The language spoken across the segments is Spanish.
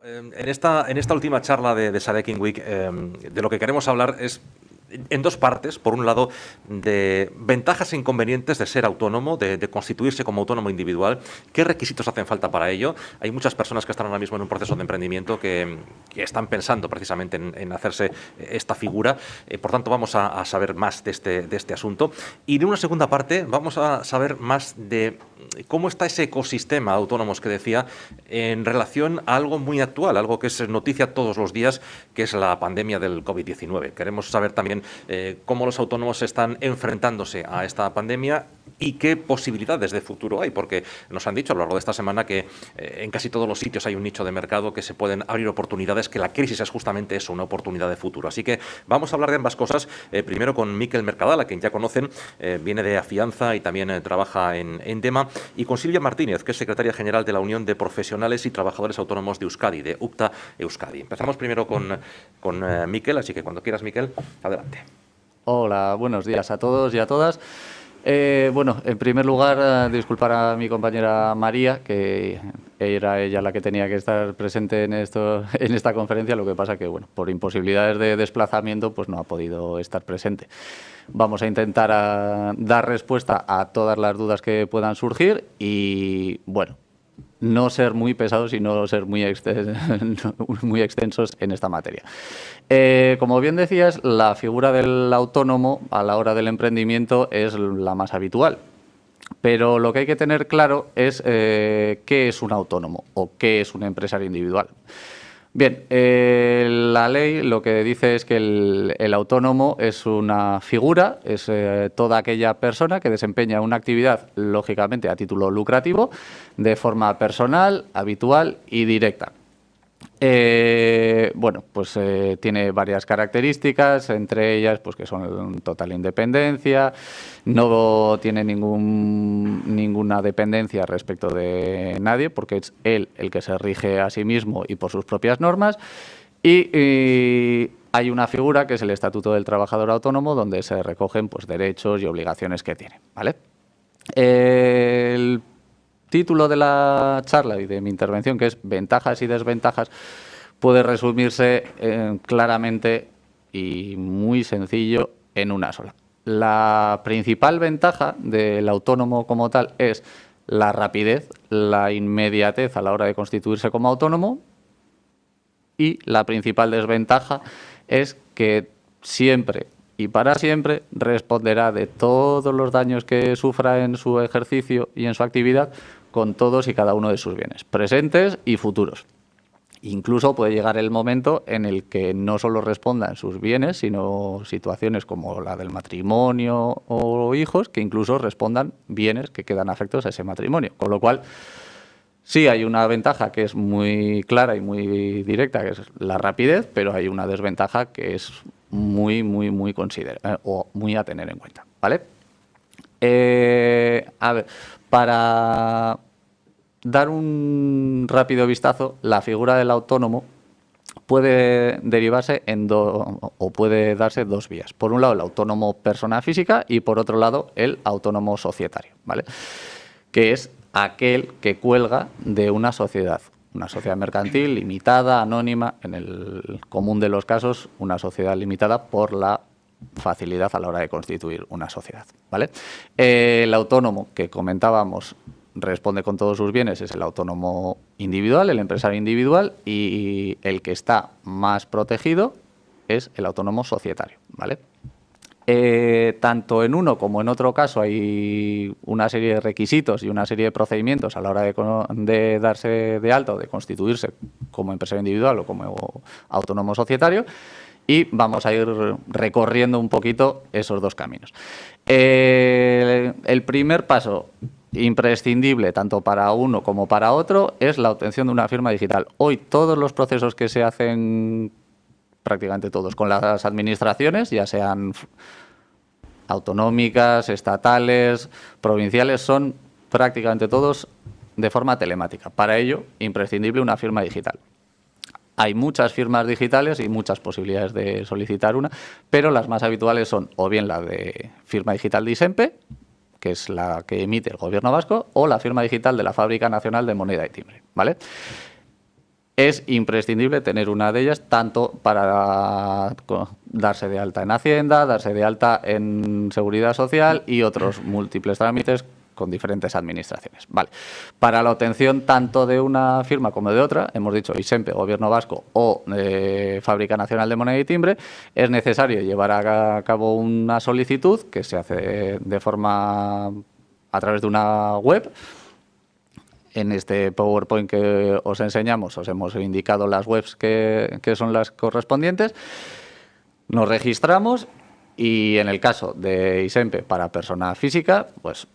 En esta última charla de Sadeking Week, de lo que queremos hablar es en dos partes. Por un lado, de ventajas e inconvenientes de ser autónomo, de constituirse como autónomo individual. ¿Qué requisitos hacen falta para ello? Hay muchas personas que están ahora mismo en un proceso de emprendimiento que están pensando precisamente en hacerse esta figura. Por tanto, vamos a saber más de este asunto. Y de una segunda parte, vamos a saber más de cómo está ese ecosistema de autónomos que decía en relación a algo muy actual, algo que es noticia todos los días, que es la pandemia del COVID-19. Queremos saber también cómo los autónomos están enfrentándose a esta pandemia y qué posibilidades de futuro hay, porque nos han dicho a lo largo de esta semana que en casi todos los sitios hay un nicho de mercado, que se pueden abrir oportunidades, que la crisis es justamente eso, una oportunidad de futuro. Así que vamos a hablar de ambas cosas, primero con Mikel Mercadal, a quien ya conocen, viene de Afianza y también trabaja en DEMA, y con Silvia Martínez, que es secretaria general de la Unión de Profesionales y Trabajadores Autónomos de Euskadi, de UPTA Euskadi. Empezamos primero con Mikel, así que cuando quieras, Mikel, adelante. Hola, buenos días a todos y a todas. Bueno, en primer lugar, disculpar a mi compañera María, que era ella la que tenía que estar presente en esta conferencia. Lo que pasa que, bueno, por imposibilidades de desplazamiento, pues no ha podido estar presente. Vamos a intentar dar respuesta a todas las dudas que puedan surgir y, bueno, no ser muy pesados y no ser muy extensos en esta materia. Como bien decías, la figura del autónomo a la hora del emprendimiento es la más habitual. Pero lo que hay que tener claro es qué es un autónomo o qué es un empresario individual. Bien, la ley lo que dice es que el autónomo es una figura, es toda aquella persona que desempeña una actividad, lógicamente a título lucrativo, de forma personal, habitual y directa. Bueno, pues tiene varias características, entre ellas pues que son total independencia, no tiene ninguna dependencia respecto de nadie, porque es él el que se rige a sí mismo y por sus propias normas, y hay una figura que es el Estatuto del Trabajador Autónomo, donde se recogen pues derechos y obligaciones que tiene, ¿vale? El título de la charla y de mi intervención, que es Ventajas y desventajas, puede resumirse claramente y muy sencillo en una sola. La principal ventaja del autónomo como tal es la rapidez, la inmediatez a la hora de constituirse como autónomo, y la principal desventaja es que siempre y para siempre responderá de todos los daños que sufra en su ejercicio y en su actividad con todos y cada uno de sus bienes, presentes y futuros. Incluso puede llegar el momento en el que no solo responda en sus bienes, sino situaciones como la del matrimonio o hijos, que incluso respondan bienes que quedan afectos a ese matrimonio. Con lo cual, sí hay una ventaja que es muy clara y muy directa, que es la rapidez, pero hay una desventaja que es muy a tener en cuenta, ¿vale? A ver, para dar un rápido vistazo, la figura del autónomo puede derivarse o puede darse dos vías. Por un lado, el autónomo persona física y por otro lado, el autónomo societario, ¿vale? Que es aquel que cuelga de una sociedad mercantil limitada, anónima, en el común de los casos, una sociedad limitada por la facilidad a la hora de constituir una sociedad, ¿vale? El autónomo que comentábamos responde con todos sus bienes es el autónomo individual, el empresario individual, y el que está más protegido es el autónomo societario, ¿vale? Tanto en uno como en otro caso hay una serie de requisitos y una serie de procedimientos a la hora de darse de alta o de constituirse como empresario individual o como autónomo societario, y vamos a ir recorriendo un poquito esos dos caminos. El primer paso, imprescindible tanto para uno como para otro, es la obtención de una firma digital. Hoy todos los procesos que se hacen, prácticamente todos, con las administraciones, ya sean autonómicas, estatales, provinciales, son prácticamente todos de forma telemática. Para ello, imprescindible una firma digital. Hay muchas firmas digitales y muchas posibilidades de solicitar una, pero las más habituales son o bien la de firma digital de ISEMPE, que es la que emite el Gobierno vasco, o la firma digital de la Fábrica Nacional de Moneda y Timbre, ¿vale? es imprescindible tener una de ellas, tanto para darse de alta en Hacienda, darse de alta en Seguridad Social y otros múltiples trámites con diferentes administraciones. Vale. Para la obtención tanto de una firma como de otra, hemos dicho ISEMPE, Gobierno Vasco o Fábrica Nacional de Moneda y Timbre, es necesario llevar a cabo una solicitud que se hace de forma a través de una web. En este PowerPoint que os enseñamos os hemos indicado las webs que son las correspondientes. Nos registramos y en el caso de ISEMPE para persona física, pues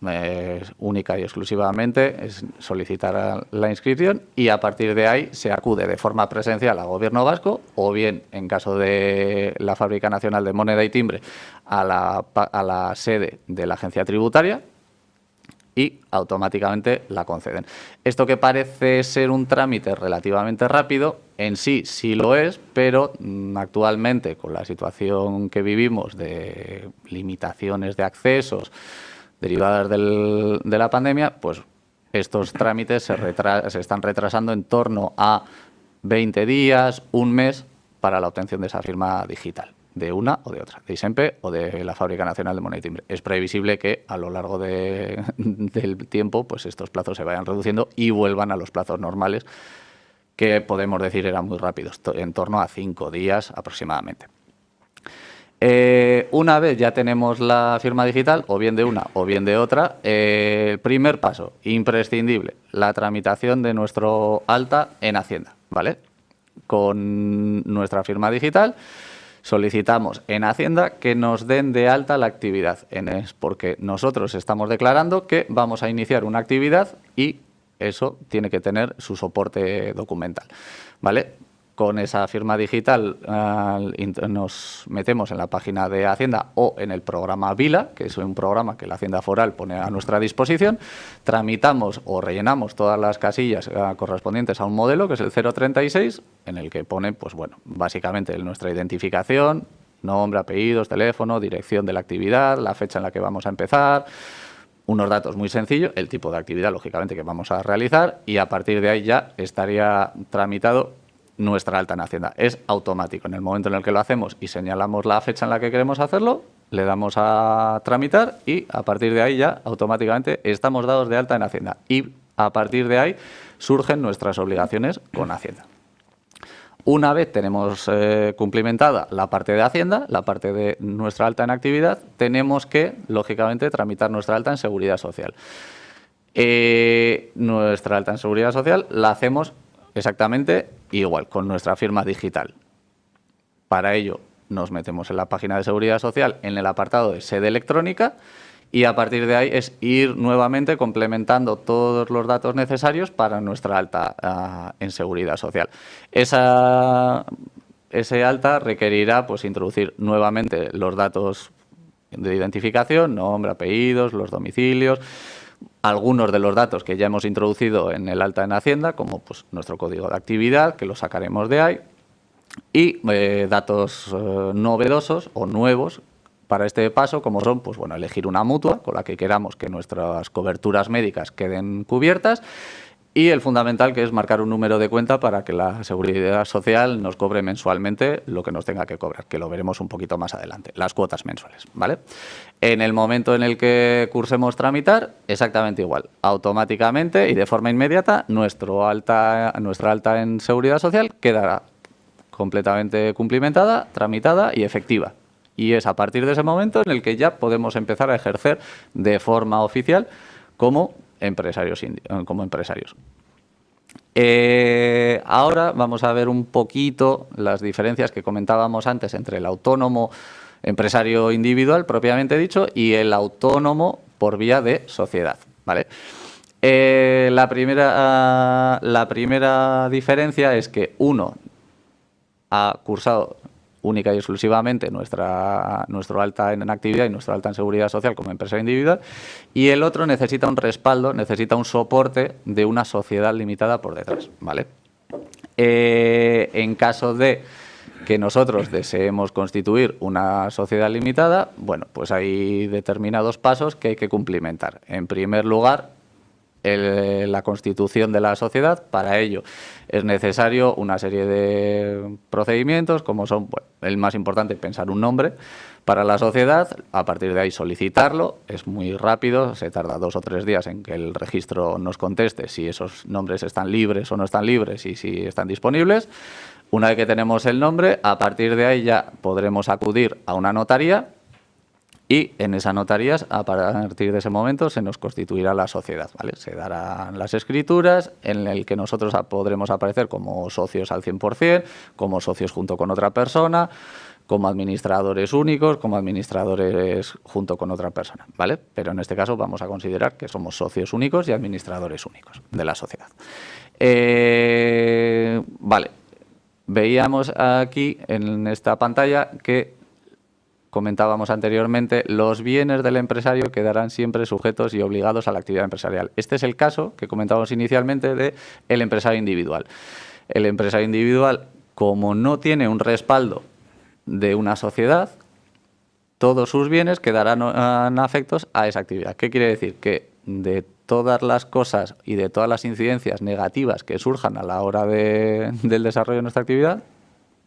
única y exclusivamente es solicitar la inscripción y a partir de ahí se acude de forma presencial al Gobierno Vasco o bien, en caso de la Fábrica Nacional de Moneda y Timbre, a la sede de la Agencia Tributaria, y automáticamente la conceden. Esto que parece ser un trámite relativamente rápido, en sí lo es, pero actualmente con la situación que vivimos de limitaciones de accesos derivadas de la pandemia, pues estos trámites se están retrasando en torno a 20 días, un mes para la obtención de esa firma digital, de una o de otra, de ISEMPE o de la Fábrica Nacional de Moneda y Timbre. Es previsible que a lo largo del tiempo pues estos plazos se vayan reduciendo y vuelvan a los plazos normales, que podemos decir eran muy rápidos, en torno a 5 días aproximadamente. Una vez ya tenemos la firma digital, o bien de una o bien de otra, el primer paso, imprescindible, la tramitación de nuestro alta en Hacienda, ¿vale? Con nuestra firma digital solicitamos en Hacienda que nos den de alta la actividad. Es porque nosotros estamos declarando que vamos a iniciar una actividad y eso tiene que tener su soporte documental, ¿vale? Con esa firma digital nos metemos en la página de Hacienda o en el programa Vila, que es un programa que la Hacienda Foral pone a nuestra disposición, tramitamos o rellenamos todas las casillas correspondientes a un modelo, que es el 036, en el que pone, pues bueno, básicamente nuestra identificación, nombre, apellidos, teléfono, dirección de la actividad, la fecha en la que vamos a empezar, unos datos muy sencillos, el tipo de actividad, lógicamente, que vamos a realizar, y a partir de ahí ya estaría tramitado nuestra alta en Hacienda. Es automático. En el momento en el que lo hacemos y señalamos la fecha en la que queremos hacerlo, le damos a tramitar y a partir de ahí ya automáticamente estamos dados de alta en Hacienda. Y a partir de ahí surgen nuestras obligaciones con Hacienda. Una vez tenemos cumplimentada la parte de Hacienda, la parte de nuestra alta en actividad, tenemos que, lógicamente, tramitar nuestra alta en Seguridad Social. Nuestra alta en Seguridad Social la hacemos exactamente igual, con nuestra firma digital. Para ello nos metemos en la página de Seguridad Social, en el apartado de sede electrónica, y a partir de ahí es ir nuevamente complementando todos los datos necesarios para nuestra alta en Seguridad Social. Ese alta requerirá pues introducir nuevamente los datos de identificación, nombre, apellidos, los domicilios, algunos de los datos que ya hemos introducido en el alta en Hacienda, como pues nuestro código de actividad, que lo sacaremos de ahí, y datos novedosos o nuevos para este paso, como son, pues bueno, elegir una mutua con la que queramos que nuestras coberturas médicas queden cubiertas, y el fundamental, que es marcar un número de cuenta para que la Seguridad Social nos cobre mensualmente lo que nos tenga que cobrar, que lo veremos un poquito más adelante, las cuotas mensuales, ¿vale? En el momento en el que cursemos tramitar, exactamente igual, automáticamente y de forma inmediata, nuestra alta en Seguridad Social quedará completamente cumplimentada, tramitada y efectiva. Y es a partir de ese momento en el que ya podemos empezar a ejercer de forma oficial como empresarios. Ahora vamos a ver un poquito las diferencias que comentábamos antes entre el autónomo empresario individual, propiamente dicho, y el autónomo por vía de sociedad, ¿vale? La primera diferencia es que uno ha cursado única y exclusivamente nuestro alta en actividad y nuestro alta en Seguridad Social como empresa individual, y el otro necesita un respaldo, necesita un soporte de una sociedad limitada por detrás, ¿vale? En caso de que nosotros deseemos constituir una sociedad limitada, bueno, pues hay determinados pasos que hay que cumplimentar. En primer lugar, la constitución de la sociedad. Para ello es necesario una serie de procedimientos, como son, bueno, el más importante, pensar un nombre para la sociedad, a partir de ahí solicitarlo, es muy rápido, se tarda 2 o 3 días en que el registro nos conteste si esos nombres están libres o no están libres y si están disponibles. Una vez que tenemos el nombre, a partir de ahí ya podremos acudir a una notaría y en esa notaría, a partir de ese momento, se nos constituirá la sociedad, ¿vale? Se darán las escrituras en el que nosotros podremos aparecer como socios al 100%, como socios junto con otra persona, como administradores únicos, como administradores junto con otra persona, ¿vale? Pero en este caso vamos a considerar que somos socios únicos y administradores únicos de la sociedad. Vale, veíamos aquí en esta pantalla que comentábamos anteriormente, los bienes del empresario quedarán siempre sujetos y obligados a la actividad empresarial. Este es el caso que comentábamos inicialmente del empresario individual. El empresario individual, como no tiene un respaldo de una sociedad, todos sus bienes quedarán afectos a esa actividad. ¿Qué quiere decir? Que de todas las cosas y de todas las incidencias negativas que surjan a la hora del desarrollo de nuestra actividad,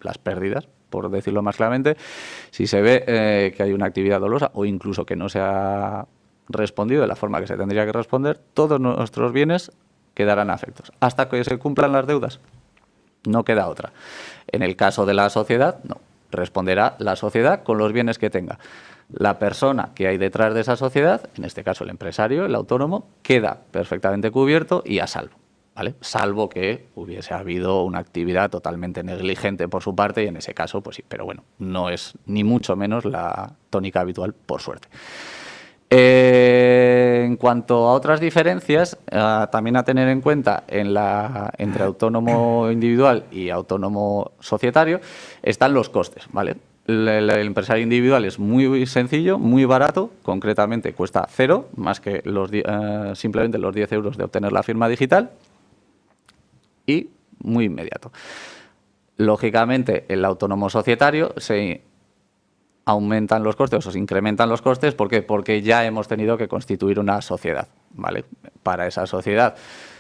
las pérdidas, por decirlo más claramente, si se ve que hay una actividad dolosa o incluso que no se ha respondido de la forma que se tendría que responder, todos nuestros bienes quedarán afectos. Hasta que se cumplan las deudas, no queda otra. En el caso de la sociedad, no. Responderá la sociedad con los bienes que tenga. La persona que hay detrás de esa sociedad, en este caso el empresario, el autónomo, queda perfectamente cubierto y a salvo, ¿vale? Salvo que hubiese habido una actividad totalmente negligente por su parte y en ese caso, pues sí, pero bueno, no es ni mucho menos la tónica habitual, por suerte. En cuanto a otras diferencias, también a tener en cuenta entre autónomo individual y autónomo societario, están los costes, ¿vale? El empresario individual es muy sencillo, muy barato, concretamente cuesta 0, más que simplemente los 10 euros de obtener la firma digital, y muy inmediato. Lógicamente, el autónomo societario se aumentan los costes o se incrementan los costes. ¿Por qué? Porque ya hemos tenido que constituir una sociedad, ¿vale? Para esa sociedad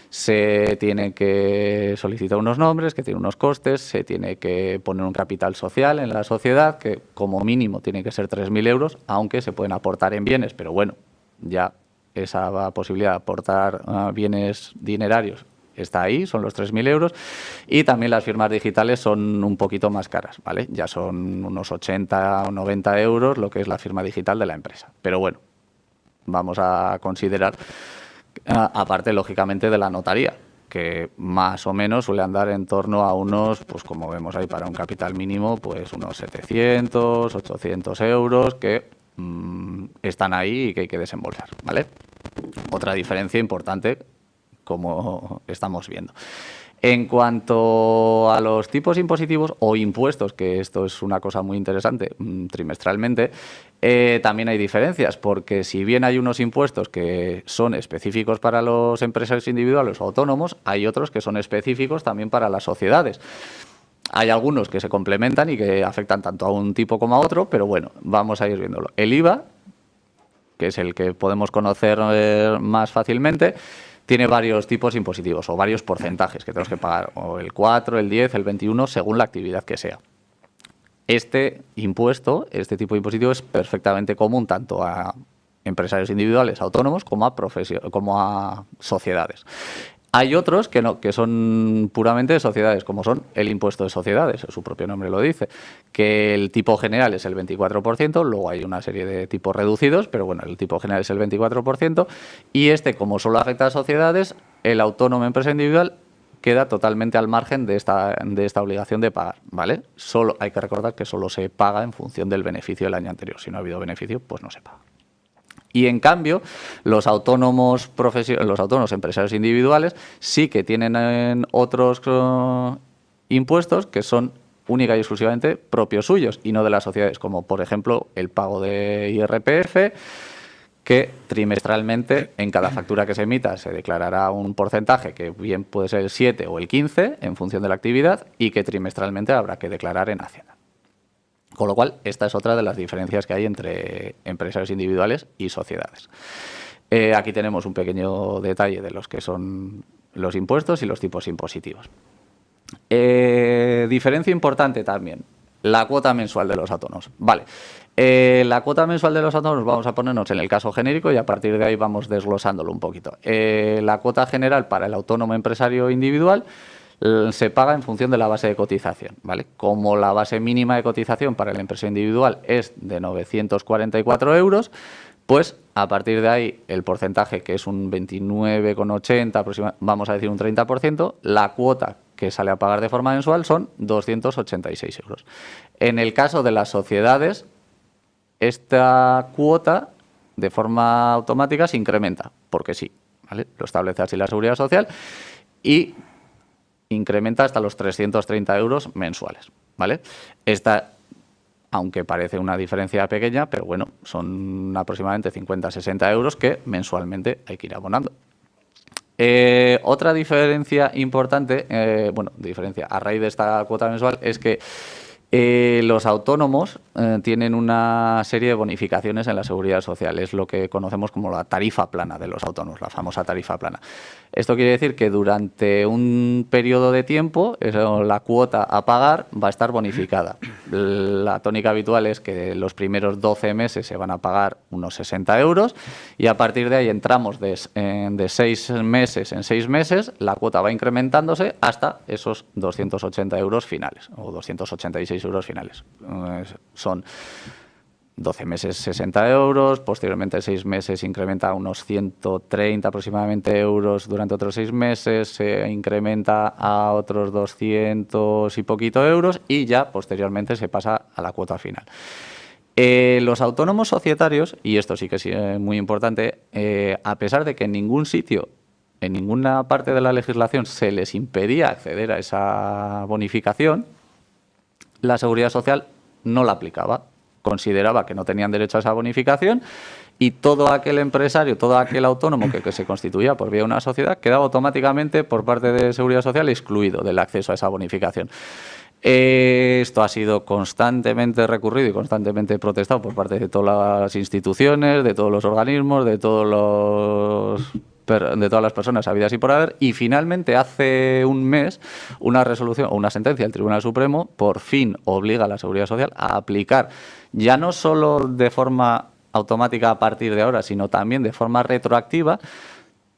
se tiene que solicitar unos nombres, que tiene unos costes, se tiene que poner un capital social en la sociedad, que como mínimo tiene que ser 3.000 euros, aunque se pueden aportar en bienes, pero bueno, ya esa posibilidad de aportar bienes dinerarios está ahí, son los 3.000 euros, y también las firmas digitales son un poquito más caras, ¿vale? Ya son unos 80 o 90 euros lo que es la firma digital de la empresa. Pero bueno, vamos a considerar, aparte lógicamente de la notaría, que más o menos suele andar en torno a unos, pues como vemos ahí, para un capital mínimo, pues unos 700, 800 euros que están ahí y que hay que desembolsar, ¿vale? Otra diferencia importante, como estamos viendo. En cuanto a los tipos impositivos o impuestos, que esto es una cosa muy interesante, trimestralmente, también hay diferencias, porque si bien hay unos impuestos que son específicos para los empresarios individuales o autónomos, hay otros que son específicos también para las sociedades. Hay algunos que se complementan y que afectan tanto a un tipo como a otro, pero bueno, vamos a ir viéndolo. El IVA, que es el que podemos conocer más fácilmente, tiene varios tipos impositivos o varios porcentajes que tenemos que pagar, o el 4, el 10, el 21, según la actividad que sea. Este impuesto, este tipo de impositivo es perfectamente común tanto a empresarios individuales, autónomos, como a sociedades. Hay otros que no, que son puramente de sociedades, como son el impuesto de sociedades, su propio nombre lo dice, que el tipo general es el 24%, luego hay una serie de tipos reducidos, pero bueno, el tipo general es el 24%, y como solo afecta a sociedades, el autónomo empresa individual queda totalmente al margen de esta obligación de pagar, ¿vale? Solo hay que recordar que solo se paga en función del beneficio del año anterior. Si no ha habido beneficio, pues no se paga. Y en cambio, los autónomos empresarios individuales sí que tienen otros impuestos que son única y exclusivamente propios suyos y no de las sociedades, como por ejemplo el pago de IRPF, que trimestralmente en cada factura que se emita se declarará un porcentaje que bien puede ser el 7 o el 15 en función de la actividad y que trimestralmente habrá que declarar en Hacienda. Con lo cual, esta es otra de las diferencias que hay entre empresarios individuales y sociedades. Aquí tenemos un pequeño detalle de los que son los impuestos y los tipos impositivos. Diferencia importante también, la cuota mensual de los autónomos. Vale, la cuota mensual de los autónomos vamos a ponernos en el caso genérico y a partir de ahí vamos desglosándolo un poquito. La cuota general para el autónomo empresario individual se paga en función de la base de cotización, ¿vale? Como la base mínima de cotización para el empresario individual es de 944 euros, pues a partir de ahí el porcentaje, que es un 29,80 aproximadamente, vamos a decir un 30%, la cuota que sale a pagar de forma mensual son 286 euros. En el caso de las sociedades, esta cuota de forma automática se incrementa, porque sí, ¿vale? Lo establece así la Seguridad Social y incrementa hasta los 330 euros mensuales, ¿vale? Esta, aunque parece una diferencia pequeña, pero bueno, son aproximadamente 50-60 euros que mensualmente hay que ir abonando. Otra diferencia importante, diferencia a raíz de esta cuota mensual, es que los autónomos tienen una serie de bonificaciones en la Seguridad Social. Es lo que conocemos como la tarifa plana de los autónomos, la famosa tarifa plana. Esto quiere decir que durante un periodo de tiempo la cuota a pagar va a estar bonificada. La tónica habitual es que los primeros 12 meses se van a pagar unos 60 euros y a partir de ahí entramos de 6 meses en 6 meses, la cuota va incrementándose hasta esos 280 euros finales o 286 euros finales. Son 12 meses 60 euros, posteriormente 6 meses incrementa a unos 130 aproximadamente euros, durante otros 6 meses se incrementa a otros 200 y poquito euros y ya posteriormente se pasa a la cuota final. Los autónomos societarios, y esto sí que es muy importante, a pesar de que en ningún sitio, en ninguna parte de la legislación se les impedía acceder a esa bonificación, la Seguridad Social no la aplicaba. Consideraba que no tenían derecho a esa bonificación y todo aquel empresario, todo aquel autónomo que se constituía por vía de una sociedad quedaba automáticamente por parte de Seguridad Social excluido del acceso a esa bonificación. Esto ha sido constantemente recurrido y constantemente protestado por parte de todas las instituciones, de todos los organismos, de todas las personas habidas y por haber, y finalmente hace un mes una resolución o una sentencia del Tribunal Supremo por fin obliga a la Seguridad Social a aplicar ya no solo de forma automática a partir de ahora, sino también de forma retroactiva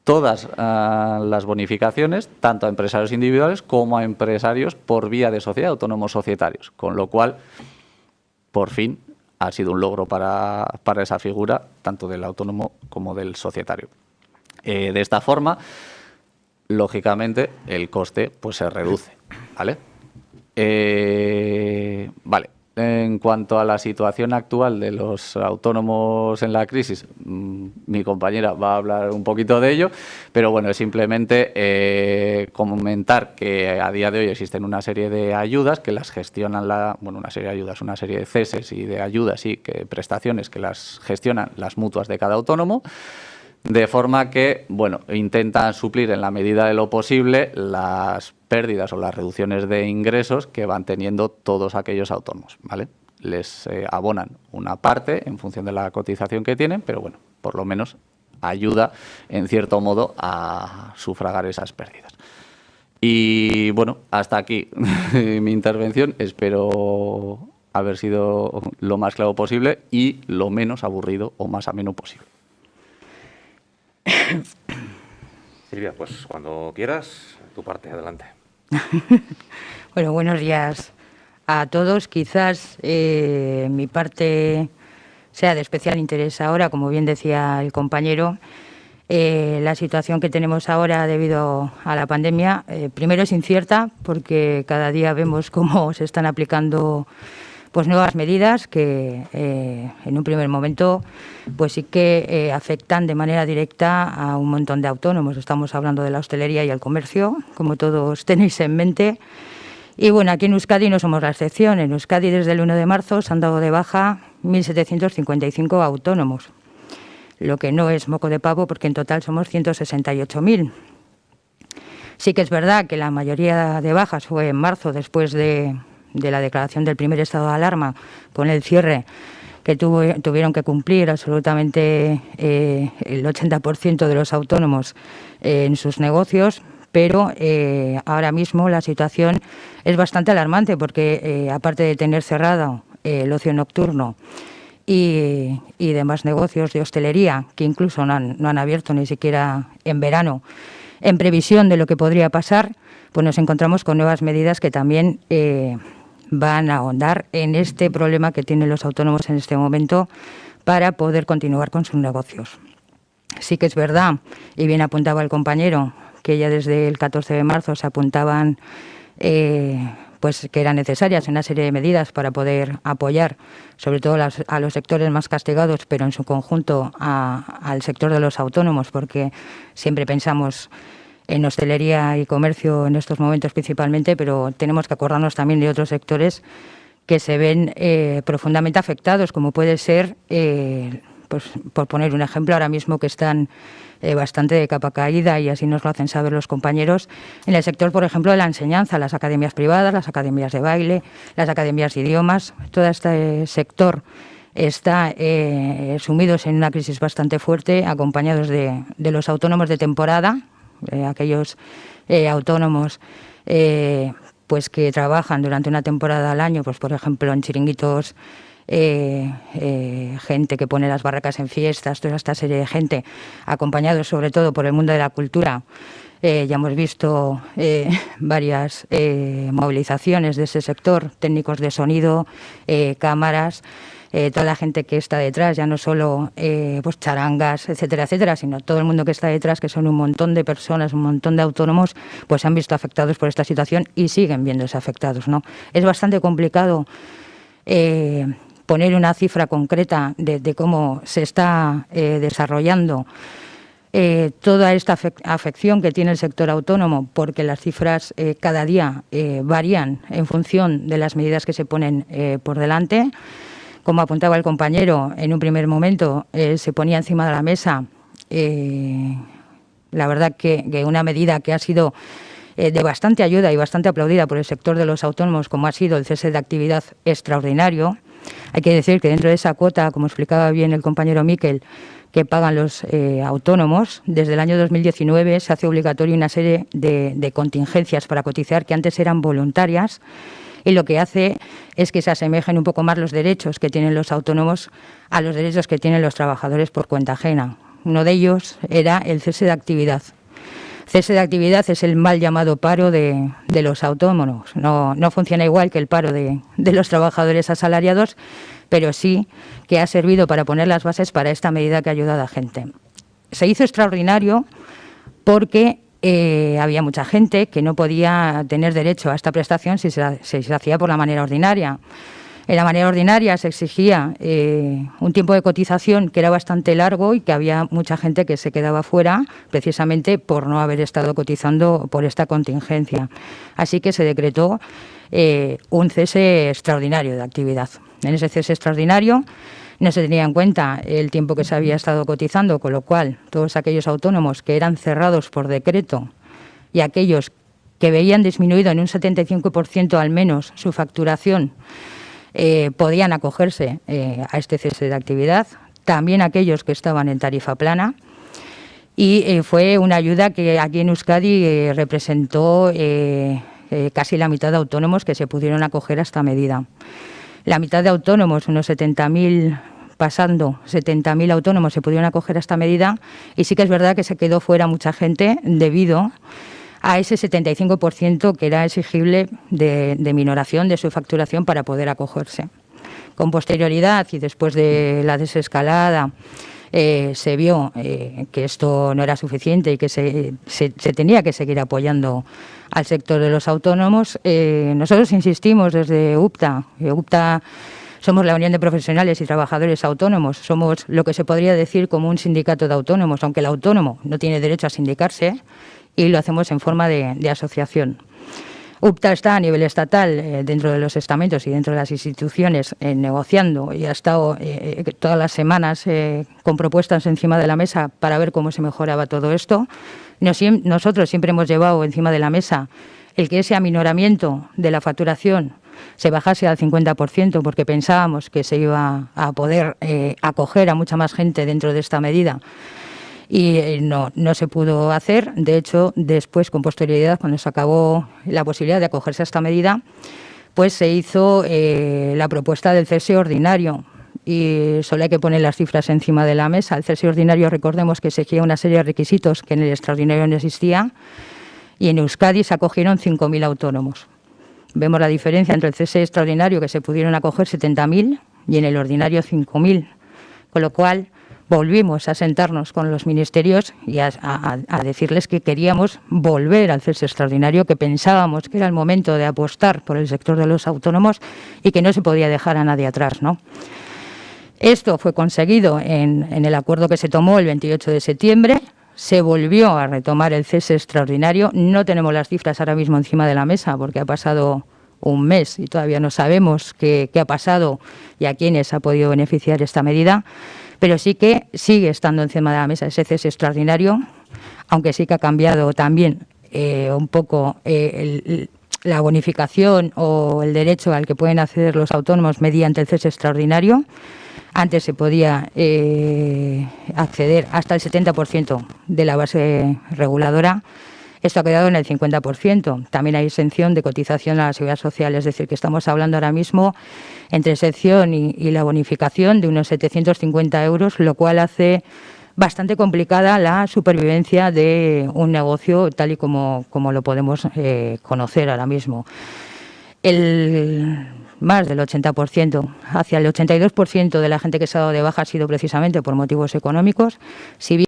todas las bonificaciones, tanto a empresarios individuales como a empresarios por vía de sociedad, autónomos societarios, con lo cual, por fin, ha sido un logro para esa figura, tanto del autónomo como del societario. De esta forma, lógicamente, el coste pues se reduce, ¿vale? Vale. En cuanto a la situación actual de los autónomos en la crisis, mi compañera va a hablar un poquito de ello, pero bueno, es simplemente comentar que a día de hoy existen una serie de ayudas que las gestionan una serie de ceses y de ayudas y prestaciones que las gestionan las mutuas de cada autónomo. De forma que, intentan suplir en la medida de lo posible las pérdidas o las reducciones de ingresos que van teniendo todos aquellos autónomos, ¿vale? Les abonan una parte en función de la cotización que tienen, pero por lo menos ayuda en cierto modo a sufragar esas pérdidas. Y hasta aquí mi intervención. Espero haber sido lo más claro posible y lo menos aburrido o más ameno posible. Silvia, pues cuando quieras, tu parte, adelante. Bueno, buenos días a todos. Quizás mi parte sea de especial interés ahora, como bien decía el compañero. La situación que tenemos ahora debido a la pandemia, primero es incierta porque cada día vemos cómo se están aplicando pues nuevas medidas que en un primer momento pues sí que afectan de manera directa a un montón de autónomos. Estamos hablando de la hostelería y el comercio, como todos tenéis en mente. Y aquí en Euskadi no somos la excepción. En Euskadi desde el 1 de marzo se han dado de baja 1.755 autónomos, lo que no es moco de pavo porque en total somos 168.000. Sí que es verdad que la mayoría de bajas fue en marzo, después de la declaración del primer estado de alarma, con el cierre que tuvieron que cumplir absolutamente el 80% de los autónomos en sus negocios, pero ahora mismo la situación es bastante alarmante porque aparte de tener cerrado el ocio nocturno y demás negocios de hostelería, que incluso no han abierto ni siquiera en verano, en previsión de lo que podría pasar, pues nos encontramos con nuevas medidas que también van a ahondar en este problema que tienen los autónomos en este momento para poder continuar con sus negocios. Sí que es verdad, y bien apuntaba el compañero, que ya desde el 14 de marzo se apuntaban pues que eran necesarias una serie de medidas para poder apoyar sobre todo a los sectores más castigados, pero en su conjunto al sector de los autónomos, porque siempre pensamos en hostelería y comercio en estos momentos principalmente, pero tenemos que acordarnos también de otros sectores que se ven profundamente afectados, como puede ser, pues por poner un ejemplo, ahora mismo que están bastante de capa caída, y así nos lo hacen saber los compañeros, en el sector, por ejemplo, de la enseñanza, las academias privadas, las academias de baile, las academias de idiomas. Todo este sector está sumidos en una crisis bastante fuerte, acompañados de los autónomos de temporada, aquellos autónomos pues que trabajan durante una temporada al año, pues por ejemplo en chiringuitos, gente que pone las barracas en fiestas, toda esta serie de gente, acompañados sobre todo por el mundo de la cultura. Ya hemos visto varias movilizaciones de ese sector, técnicos de sonido, cámaras, toda la gente que está detrás, ya no solo pues charangas, etcétera, etcétera, sino todo el mundo que está detrás, que son un montón de personas, un montón de autónomos, pues se han visto afectados por esta situación y siguen viéndose afectados, ¿no? Es bastante complicado poner una cifra concreta de cómo se está desarrollando toda esta afección que tiene el sector autónomo, porque las cifras cada día varían en función de las medidas que se ponen por delante. Como apuntaba el compañero, en un primer momento se ponía encima de la mesa, la verdad que una medida que ha sido de bastante ayuda y bastante aplaudida por el sector de los autónomos, como ha sido el cese de actividad extraordinario. Hay que decir que dentro de esa cuota, como explicaba bien el compañero Miquel, que pagan los autónomos, desde el año 2019 se hace obligatorio una serie de contingencias para cotizar que antes eran voluntarias, y lo que hace es que se asemejen un poco más los derechos que tienen los autónomos a los derechos que tienen los trabajadores por cuenta ajena. Uno de ellos era el cese de actividad. Cese de actividad es el mal llamado paro de los autónomos. No funciona igual que el paro de los trabajadores asalariados, pero sí que ha servido para poner las bases para esta medida que ha ayudado a la gente. Se hizo extraordinario porque había mucha gente que no podía tener derecho a esta prestación si se hacía por la manera ordinaria. En la manera ordinaria se exigía un tiempo de cotización que era bastante largo y que había mucha gente que se quedaba fuera precisamente por no haber estado cotizando por esta contingencia. Así que se decretó un cese extraordinario de actividad. En ese cese extraordinario no se tenía en cuenta el tiempo que se había estado cotizando, con lo cual todos aquellos autónomos que eran cerrados por decreto y aquellos que veían disminuido en un 75% al menos su facturación, podían acogerse a este cese de actividad, también aquellos que estaban en tarifa plana, y fue una ayuda que aquí en Euskadi representó casi la mitad de autónomos que se pudieron acoger a esta medida. La mitad de autónomos, unos 70.000, pasando 70.000 autónomos se pudieron acoger a esta medida, y sí que es verdad que se quedó fuera mucha gente debido a ese 75% que era exigible de minoración de su facturación para poder acogerse. Con posterioridad y después de la desescalada se vio que esto no era suficiente y que se tenía que seguir apoyando al sector de los autónomos. Nosotros insistimos desde UPTA. UPTA somos la Unión de Profesionales y Trabajadores Autónomos. Somos lo que se podría decir como un sindicato de autónomos, aunque el autónomo no tiene derecho a sindicarse, y lo hacemos en forma de asociación. UPTA está a nivel estatal, dentro de los estamentos y dentro de las instituciones, negociando, y ha estado todas las semanas con propuestas encima de la mesa para ver cómo se mejoraba todo esto. Nosotros siempre hemos llevado encima de la mesa el que ese aminoramiento de la facturación se bajase al 50%, porque pensábamos que se iba a poder acoger a mucha más gente dentro de esta medida. Y no se pudo hacer. De hecho, después, con posterioridad, cuando se acabó la posibilidad de acogerse a esta medida, pues se hizo la propuesta del cese ordinario. Y solo hay que poner las cifras encima de la mesa. El cese ordinario, recordemos que exigía una serie de requisitos que en el extraordinario no existía, y en Euskadi se acogieron 5.000 autónomos. Vemos la diferencia entre el cese extraordinario, que se pudieron acoger 70.000, y en el ordinario 5.000. Con lo cual volvimos a sentarnos con los ministerios y a decirles que queríamos volver al cese extraordinario, que pensábamos que era el momento de apostar por el sector de los autónomos y que no se podía dejar a nadie atrás, ¿no? Esto fue conseguido en el acuerdo que se tomó el 28 de septiembre. Se volvió a retomar el cese extraordinario. No tenemos las cifras ahora mismo encima de la mesa porque ha pasado un mes y todavía no sabemos qué ha pasado y a quiénes ha podido beneficiar esta medida. Pero sí que sigue estando encima de la mesa ese cese extraordinario, aunque sí que ha cambiado también un poco la bonificación o el derecho al que pueden acceder los autónomos mediante el cese extraordinario. Antes se podía acceder hasta el 70% de la base reguladora. Esto ha quedado en el 50%. También hay exención de cotización a la Seguridad Social, es decir, que estamos hablando ahora mismo entre exención y la bonificación de unos 750 euros, lo cual hace bastante complicada la supervivencia de un negocio tal y como lo podemos conocer ahora mismo. Más del 80%, hacia el 82% de la gente que se ha dado de baja ha sido precisamente por motivos económicos. Si bien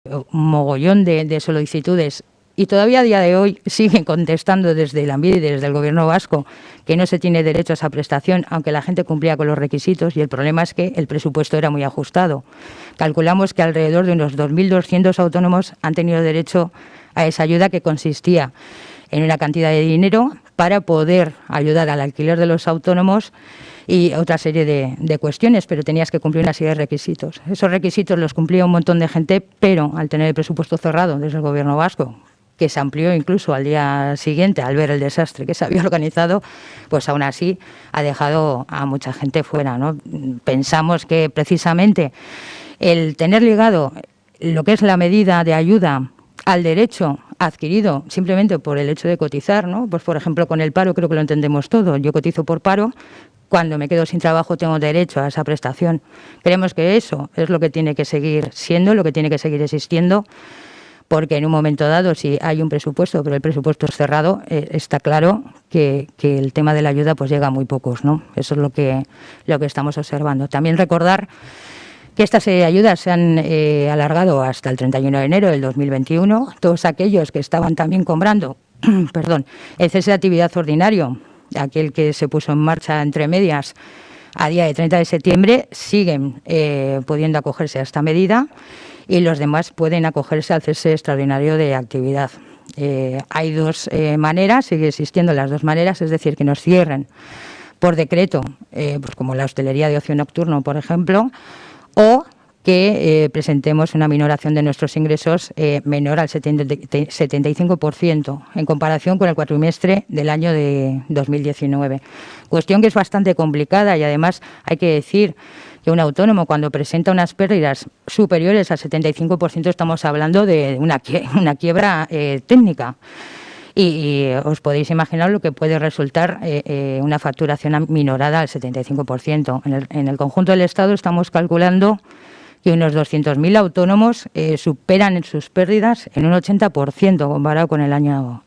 un mogollón de solicitudes y todavía a día de hoy siguen contestando desde el Lanbide y desde el Gobierno vasco que no se tiene derecho a esa prestación, aunque la gente cumplía con los requisitos, y el problema es que el presupuesto era muy ajustado. Calculamos que alrededor de unos 2.200 autónomos han tenido derecho a esa ayuda, que consistía en una cantidad de dinero para poder ayudar al alquiler de los autónomos y otra serie de cuestiones, pero tenías que cumplir una serie de requisitos. Esos requisitos los cumplía un montón de gente, pero al tener el presupuesto cerrado desde el Gobierno vasco, que se amplió incluso al día siguiente al ver el desastre que se había organizado, pues aún así ha dejado a mucha gente fuera, ¿no? Pensamos que precisamente el tener ligado lo que es la medida de ayuda al derecho adquirido simplemente por el hecho de cotizar, ¿no? Pues por ejemplo con el paro creo que lo entendemos todo. Yo cotizo por paro, cuando me quedo sin trabajo tengo derecho a esa prestación. Creemos que eso es lo que tiene que seguir siendo, lo que tiene que seguir existiendo, porque en un momento dado, si hay un presupuesto, pero el presupuesto es cerrado, está claro que el tema de la ayuda pues llega a muy pocos, ¿no? Eso es lo que estamos observando. También recordar que estas ayudas se han alargado hasta el 31 de enero del 2021. Todos aquellos que estaban también cobrando el cese de actividad ordinario, aquel que se puso en marcha entre medias a día de 30 de septiembre, siguen pudiendo acogerse a esta medida, y los demás pueden acogerse al cese extraordinario de actividad. Hay dos maneras, sigue existiendo las dos maneras, es decir, que nos cierren por decreto, pues como la hostelería de ocio nocturno, por ejemplo, o que presentemos una minoración de nuestros ingresos menor al 75% en comparación con el cuatrimestre del año de 2019. Cuestión que es bastante complicada, y además hay que decir que un autónomo, cuando presenta unas pérdidas superiores al 75%, estamos hablando de una quiebra técnica. Y os podéis imaginar lo que puede resultar una facturación aminorada al 75%. En el conjunto del Estado estamos calculando que unos 200.000 autónomos superan sus pérdidas en un 80% comparado con el año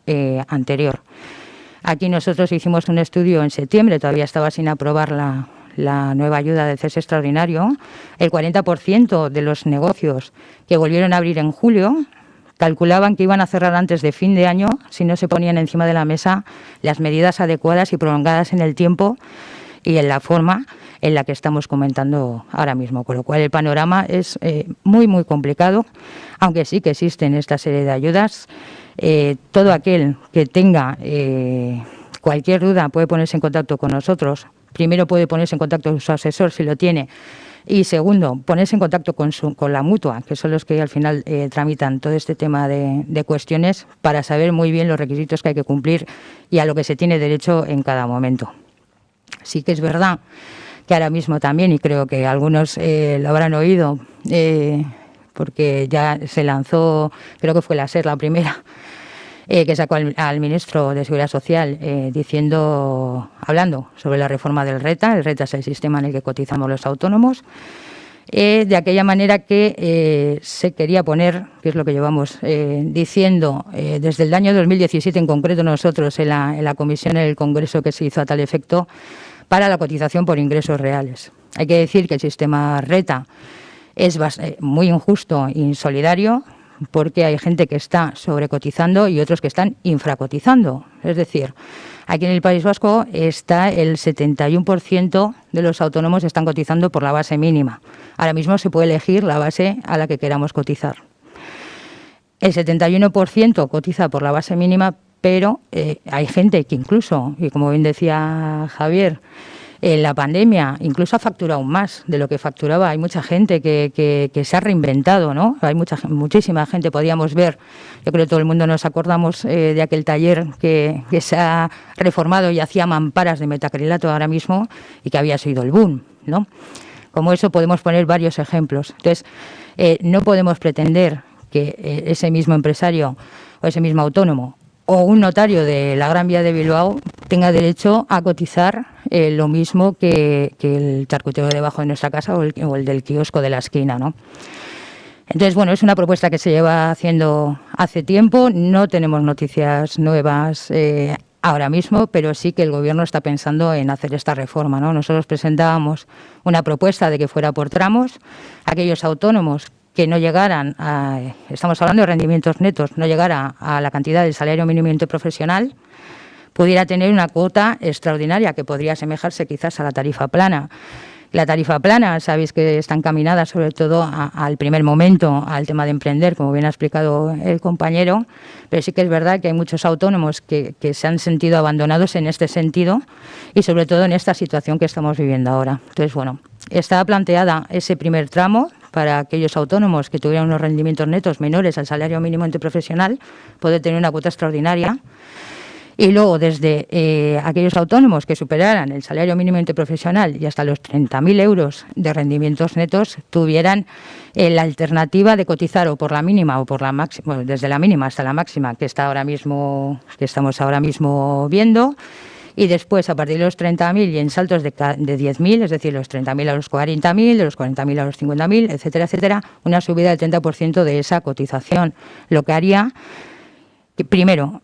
anterior. Aquí nosotros hicimos un estudio en septiembre, todavía estaba sin aprobar la nueva ayuda del cese extraordinario. El 40% de los negocios que volvieron a abrir en julio calculaban que iban a cerrar antes de fin de año si no se ponían encima de la mesa las medidas adecuadas y prolongadas en el tiempo y en la forma en la que estamos comentando ahora mismo, con lo cual el panorama es muy, muy complicado, aunque sí que existen esta serie de ayudas. Todo aquel que tenga cualquier duda puede ponerse en contacto con nosotros. Primero puede ponerse en contacto con su asesor si lo tiene, y segundo, ponerse en contacto con la mutua, que son los que al final tramitan todo este tema de cuestiones, para saber muy bien los requisitos que hay que cumplir y a lo que se tiene derecho en cada momento. Sí que es verdad que ahora mismo también, y creo que algunos lo habrán oído, porque ya se lanzó, creo que fue la SER la primera, que sacó al ministro de Seguridad Social hablando sobre la reforma del RETA. El RETA es el sistema en el que cotizamos los autónomos, de aquella manera que se quería poner, que es lo que llevamos diciendo desde el año 2017, en concreto nosotros en la comisión en el Congreso que se hizo a tal efecto, para la cotización por ingresos reales. Hay que decir que el sistema RETA es muy injusto e insolidario, porque hay gente que está sobrecotizando y otros que están infracotizando. Es decir, aquí en el País Vasco está el 71% de los autónomos están cotizando por la base mínima. Ahora mismo se puede elegir la base a la que queramos cotizar. El 71% cotiza por la base mínima, pero hay gente que incluso, y como bien decía Javier, en la pandemia incluso ha facturado más de lo que facturaba. Hay mucha gente que se ha reinventado, ¿no? Hay muchísima gente, podíamos ver, yo creo que todo el mundo nos acordamos de aquel taller que se ha reformado y hacía mamparas de metacrilato ahora mismo y que había sido el boom, ¿no? Como eso podemos poner varios ejemplos. Entonces, no podemos pretender que ese mismo empresario o ese mismo autónomo o un notario de la Gran Vía de Bilbao tenga derecho a cotizar lo mismo que el charcutero debajo de nuestra casa o el del kiosco de la esquina, ¿no? Entonces, bueno, es una propuesta que se lleva haciendo hace tiempo. No tenemos noticias nuevas ahora mismo, pero sí que el Gobierno está pensando en hacer esta reforma, ¿no? Nosotros presentábamos una propuesta de que fuera por tramos. Aquellos autónomos que no llegaran estamos hablando de rendimientos netos, no llegara a la cantidad del salario mínimo interprofesional, pudiera tener una cuota extraordinaria que podría asemejarse quizás a la tarifa plana. La tarifa plana, sabéis que está encaminada sobre todo al primer momento, al tema de emprender, como bien ha explicado el compañero, pero sí que es verdad que hay muchos autónomos que se han sentido abandonados en este sentido y sobre todo en esta situación que estamos viviendo ahora. Entonces, bueno, está planteada ese primer tramo para aquellos autónomos que tuvieran unos rendimientos netos menores al salario mínimo interprofesional, poder tener una cuota extraordinaria. Y luego, desde aquellos autónomos que superaran el salario mínimo interprofesional y hasta los 30.000 euros de rendimientos netos, tuvieran la alternativa de cotizar o por la mínima o por la máxima, bueno, desde la mínima hasta la máxima que estamos ahora mismo viendo. Y después, a partir de los 30.000 y en saltos de 10.000, es decir, los 30.000 a los 40.000, de los 40.000 a los 50.000, etcétera, etcétera, una subida del 30% de esa cotización. Lo que haría, primero,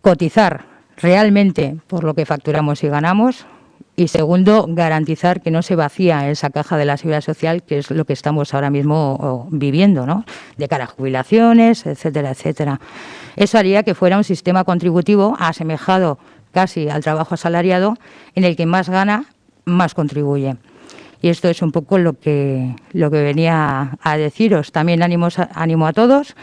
cotizar realmente por lo que facturamos y ganamos, y segundo, garantizar que no se vacía esa caja de la Seguridad Social, que es lo que estamos ahora mismo viviendo, ¿no? De cara a jubilaciones, etcétera, etcétera. Eso haría que fuera un sistema contributivo asemejado casi al trabajo asalariado, en el que más gana, más contribuye. Y esto es un poco lo que venía a deciros. También ánimo a todos.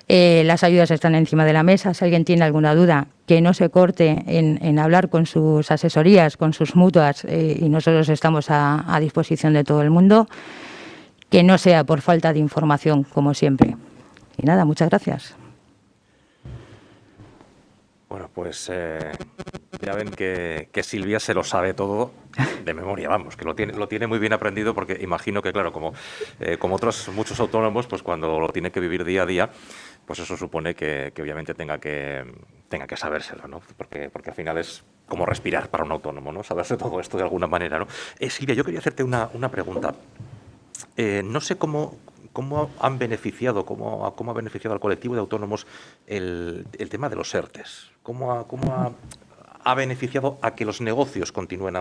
Las ayudas están encima de la mesa. Si alguien tiene alguna duda, que no se corte en hablar con sus asesorías, con sus mutuas, y nosotros estamos a disposición de todo el mundo. Que no sea por falta de información, como siempre. Y nada, muchas gracias. Bueno, pues ya ven que Silvia se lo sabe todo de memoria, vamos, que lo tiene muy bien aprendido, porque imagino que, claro, como otros muchos autónomos, pues cuando lo tiene que vivir día a día, pues eso supone que obviamente tenga que sabérselo, ¿no? Porque al final es como respirar para un autónomo, ¿no? Saberse todo esto de alguna manera, ¿no? Silvia, yo quería hacerte una pregunta. No sé cómo han beneficiado, cómo ha beneficiado al colectivo de autónomos el tema de los ERTEs. ¿Cómo ha beneficiado a que los negocios continúen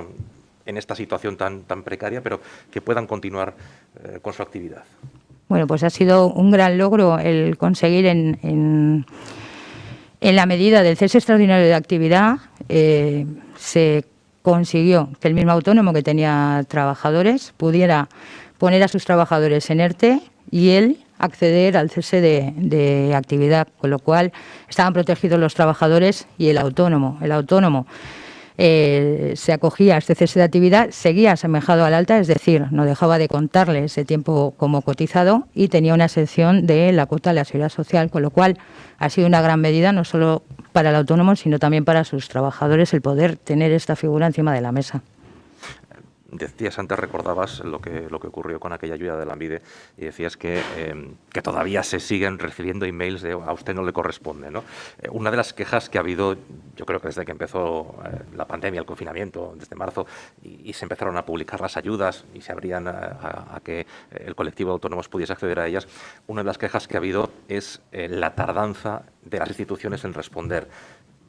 en esta situación tan precaria, pero que puedan continuar con su actividad? Bueno, pues ha sido un gran logro el conseguir en la medida del cese extraordinario de actividad, se consiguió que el mismo autónomo que tenía trabajadores pudiera poner a sus trabajadores en ERTE y él acceder al cese de actividad, con lo cual estaban protegidos los trabajadores y el autónomo. El autónomo se acogía a este cese de actividad, seguía asemejado al alta, es decir, no dejaba de contarle ese tiempo como cotizado y tenía una exención de la cuota de la Seguridad Social, con lo cual ha sido una gran medida no solo para el autónomo, sino también para sus trabajadores el poder tener esta figura encima de la mesa. Decías antes, recordabas lo que ocurrió con aquella ayuda de Lanbide y decías que todavía se siguen recibiendo emails de a usted no le corresponde, ¿no? Una de las quejas que ha habido, yo creo que desde que empezó la pandemia, el confinamiento, desde marzo, y se empezaron a publicar las ayudas y se abrían a que el colectivo de autónomos pudiese acceder a ellas, una de las quejas que ha habido es la tardanza de las instituciones en responder.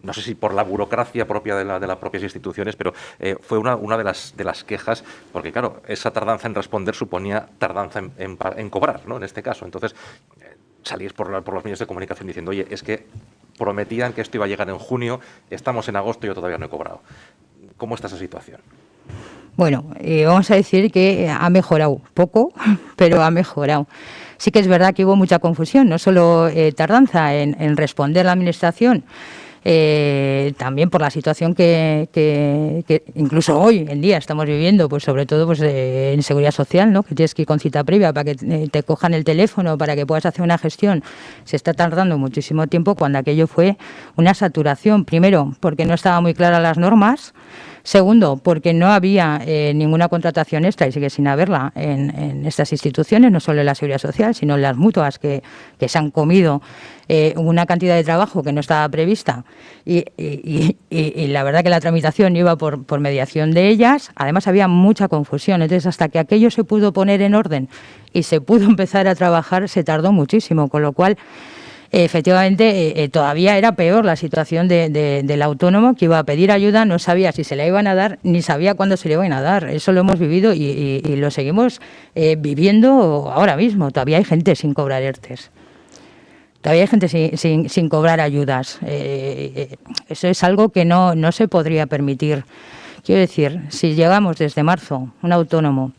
No sé si por la burocracia propia de las propias instituciones, pero fue una de las quejas, porque claro, esa tardanza en responder suponía tardanza en cobrar, ¿no? En este caso. Entonces, salís por los medios de comunicación diciendo, oye, es que prometían que esto iba a llegar en junio, estamos en agosto y yo todavía no he cobrado. ¿Cómo está esa situación? Bueno, vamos a decir que ha mejorado poco, pero ha mejorado. Sí que es verdad que hubo mucha confusión, no solo tardanza en responder la Administración, también por la situación que incluso hoy en día estamos viviendo, pues sobre todo pues en seguridad social, ¿no? Que tienes que ir con cita previa para que te cojan el teléfono, para que puedas hacer una gestión. Se está tardando muchísimo tiempo cuando aquello fue una saturación. Primero, porque no estaban muy claras las normas. Segundo, porque no había ninguna contratación extra y sigue sin haberla en estas instituciones, no solo en la Seguridad Social, sino en las mutuas que se han comido una cantidad de trabajo que no estaba prevista y la verdad que la tramitación iba por mediación de ellas. Además había mucha confusión, entonces hasta que aquello se pudo poner en orden y se pudo empezar a trabajar se tardó muchísimo, con lo cual efectivamente todavía era peor la situación del autónomo que iba a pedir ayuda, no sabía si se la iban a dar ni sabía cuándo se le iban a dar. Eso lo hemos vivido y lo seguimos viviendo ahora mismo. Todavía hay gente sin cobrar ERTEs. Todavía hay gente sin cobrar ayudas. Eso es algo que no se podría permitir. Quiero decir, si llegamos desde marzo, un autónomo,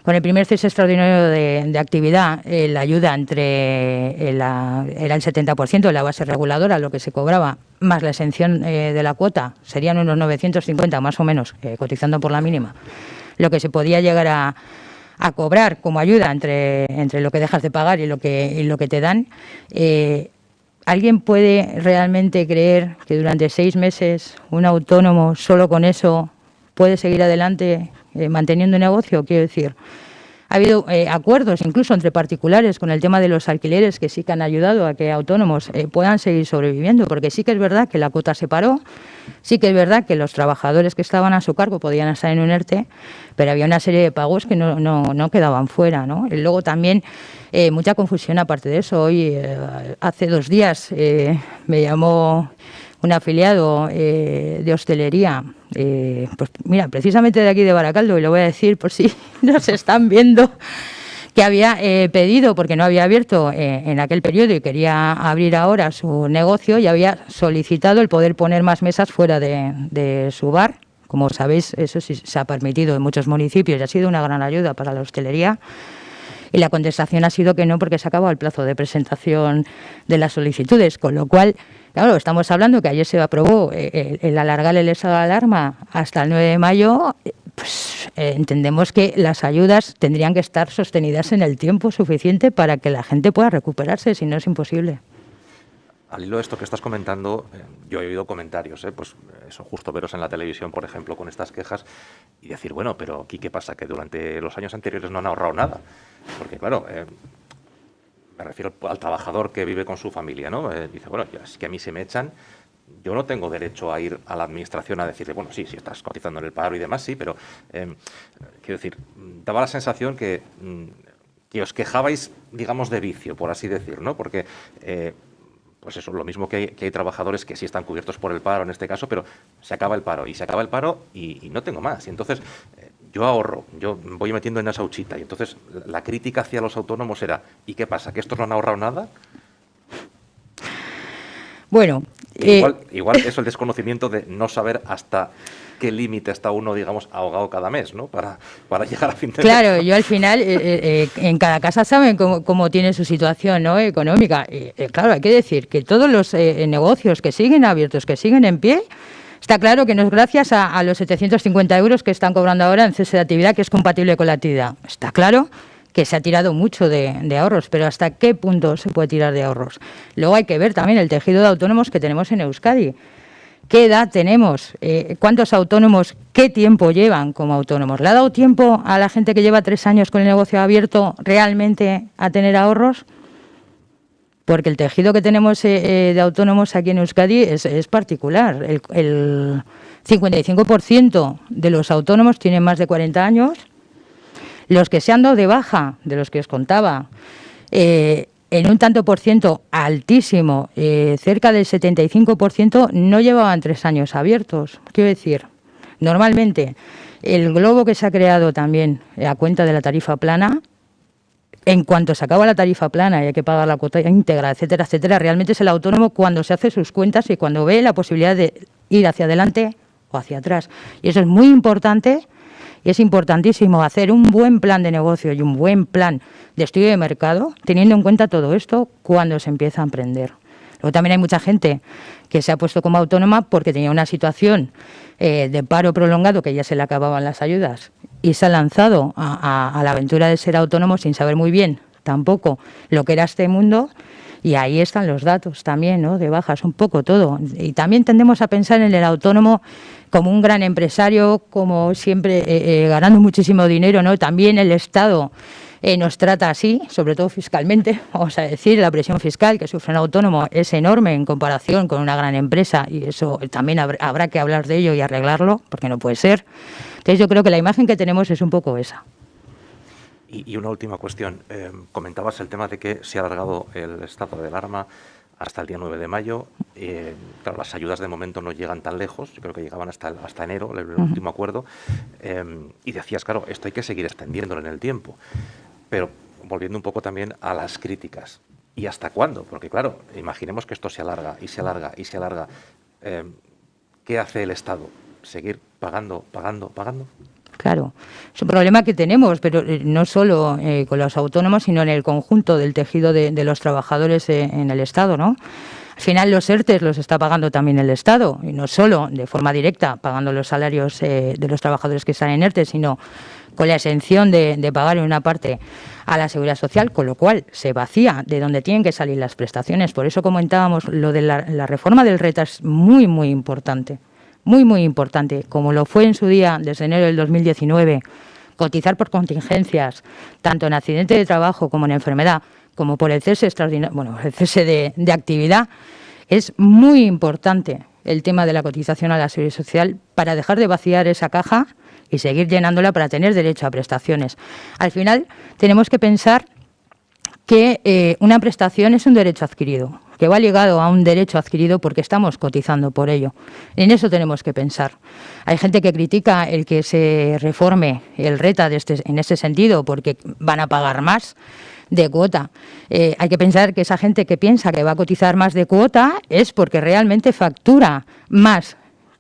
con el primer cese extraordinario de actividad, la ayuda era el 70% de la base reguladora, lo que se cobraba, más la exención de la cuota, serían unos 950 más o menos, cotizando por la mínima, lo que se podía llegar a cobrar como ayuda entre lo que dejas de pagar y lo que te dan. ¿Alguien puede realmente creer que durante 6 meses un autónomo solo con eso puede seguir adelante manteniendo un negocio? Quiero decir, ha habido acuerdos incluso entre particulares con el tema de los alquileres que sí que han ayudado a que autónomos puedan seguir sobreviviendo, porque sí que es verdad que la cuota se paró, sí que es verdad que los trabajadores que estaban a su cargo podían estar en un ERTE, pero había una serie de pagos que no quedaban fuera, ¿no? Y luego también mucha confusión aparte de eso. Hoy, hace 2 días, me llamó un afiliado de hostelería, pues mira, precisamente de aquí de Baracaldo, y lo voy a decir por si nos están viendo, que había pedido, porque no había abierto en aquel periodo y quería abrir ahora su negocio, y había solicitado el poder poner más mesas fuera de su bar. Como sabéis, eso sí se ha permitido en muchos municipios y ha sido una gran ayuda para la hostelería. Y la contestación ha sido que no, porque se acabó el plazo de presentación de las solicitudes, con lo cual, claro, estamos hablando que ayer se aprobó el alargar el estado de alarma hasta el 9 de mayo, pues entendemos que las ayudas tendrían que estar sostenidas en el tiempo suficiente para que la gente pueda recuperarse, si no es imposible. Al hilo de esto que estás comentando, yo he oído comentarios, pues eso, justo veros en la televisión, por ejemplo, con estas quejas y decir, bueno, pero aquí ¿qué pasa? Que durante los años anteriores no han ahorrado nada. Porque, claro, me refiero al trabajador que vive con su familia, ¿no? Dice, bueno, es que a mí se me echan, yo no tengo derecho a ir a la administración a decirle, bueno, sí, si estás cotizando en el paro y demás, sí, pero quiero decir, daba la sensación que os quejabais, digamos, de vicio, por así decir, ¿no? Porque pues eso, lo mismo que hay trabajadores que sí están cubiertos por el paro en este caso, pero se acaba el paro y no tengo más. Y entonces yo ahorro, yo voy metiendo en esa huchita, y entonces la crítica hacia los autónomos era, ¿y qué pasa? ¿Que estos no han ahorrado nada? Bueno, Igual es el desconocimiento de no saber hasta qué límite está uno, digamos, ahogado cada mes, ¿no? Para llegar a fin de mes. claro, yo al final, en cada casa saben cómo tiene su situación, ¿no?, económica. Claro, hay que decir que todos los negocios que siguen abiertos, que siguen en pie, está claro que no es gracias a los 750 euros que están cobrando ahora en cese de actividad, que es compatible con la actividad. Está claro que se ha tirado mucho de ahorros, pero ¿hasta qué punto se puede tirar de ahorros? Luego hay que ver también el tejido de autónomos que tenemos en Euskadi. ¿Qué edad tenemos? ¿Cuántos autónomos? ¿Qué tiempo llevan como autónomos? ¿Le ha dado tiempo a la gente que lleva 3 años con el negocio abierto realmente a tener ahorros? Porque el tejido que tenemos de autónomos aquí en Euskadi es particular. El 55% de los autónomos tienen más de 40 años. Los que se han dado de baja, de los que os contaba, en un tanto por ciento altísimo, cerca del 75%, no llevaban 3 años abiertos. Quiero decir, normalmente el globo que se ha creado también a cuenta de la tarifa plana, en cuanto se acaba la tarifa plana y hay que pagar la cuota íntegra, etcétera, etcétera, realmente es el autónomo cuando se hace sus cuentas y cuando ve la posibilidad de ir hacia adelante o hacia atrás. Y eso es muy importante. Y es importantísimo hacer un buen plan de negocio y un buen plan de estudio de mercado, teniendo en cuenta todo esto cuando se empieza a emprender. Luego también hay mucha gente que se ha puesto como autónoma porque tenía una situación de paro prolongado, que ya se le acababan las ayudas, y se ha lanzado a la aventura de ser autónomo sin saber muy bien tampoco lo que era este mundo. Y ahí están los datos también, ¿no?, de bajas, un poco todo. Y también tendemos a pensar en el autónomo como un gran empresario, como siempre ganando muchísimo dinero, ¿no? También el Estado nos trata así, sobre todo fiscalmente. Vamos a decir, la presión fiscal que sufre un autónomo es enorme en comparación con una gran empresa, y eso también habrá que hablar de ello y arreglarlo, porque no puede ser. Entonces yo creo que la imagen que tenemos es un poco esa. Y una última cuestión. Comentabas el tema de que se ha alargado el estado de alarma hasta el día 9 de mayo. Claro, las ayudas de momento no llegan tan lejos. Yo creo que llegaban hasta enero, el último acuerdo. Y decías, claro, esto hay que seguir extendiéndolo en el tiempo. Pero volviendo un poco también a las críticas. ¿Y hasta cuándo? Porque, claro, imaginemos que esto se alarga y se alarga y se alarga. ¿Qué hace el Estado? ¿Seguir pagando? Claro, es un problema que tenemos, pero no solo con los autónomos, sino en el conjunto del tejido de los trabajadores en el Estado, ¿no? Al final los ERTEs los está pagando también el Estado, y no solo de forma directa pagando los salarios de los trabajadores que están en ERTE, sino con la exención de pagar en una parte a la Seguridad Social, con lo cual se vacía de donde tienen que salir las prestaciones. Por eso comentábamos lo de la reforma del RETA, es muy, muy importante. Muy, muy importante, como lo fue en su día desde enero del 2019, cotizar por contingencias, tanto en accidente de trabajo como en enfermedad, como por el cese extraordinario, bueno, el cese de actividad. Es muy importante el tema de la cotización a la Seguridad Social para dejar de vaciar esa caja y seguir llenándola para tener derecho a prestaciones. Al final tenemos que pensar que una prestación es un derecho adquirido, que va ligado a un derecho adquirido porque estamos cotizando por ello. En eso tenemos que pensar. Hay gente que critica el que se reforme el RETA en este sentido porque van a pagar más de cuota. Hay que pensar que esa gente que piensa que va a cotizar más de cuota es porque realmente factura más